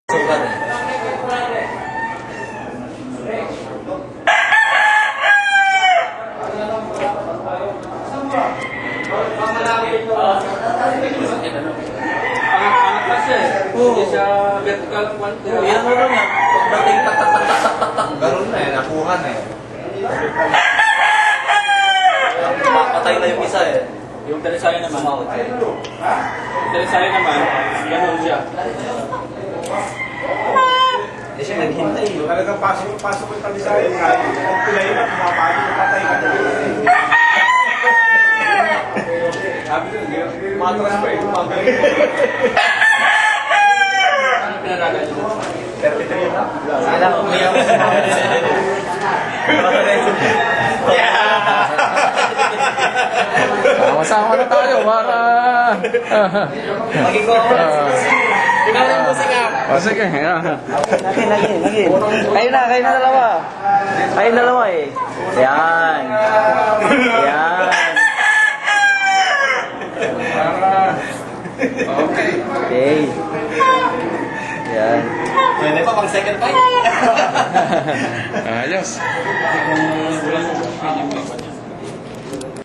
Sukat eh. Pangat siya eh. Hindi siya vertical one. Yan mo rin yan. Pagdating tak tak tak tak tak tak tak. Ganun na eh. Nakuha na eh. Patay na yung isa eh. Yung Talisaya naman. Sumawad siya. Yung Talisaya naman, ganun siya. Hindi siya naghintay eh. Talagang pasok yung Talisaya. Ang pilay na, pumapagod na patay ka. Sabi ko, matras pa eh. Ano pinaragan niyo? 33 na? Kailangan umiyak ko sumawad. Sama-sama na tayo para... Maging ko ako. Ikaw rin po siya. O sige. Lagi. Kayo na dalawa. Kayo na dalawa eh. Yan. Yan. Okay. Yan. Pwede pa pang second fight. Ayos. Kung bulan mo,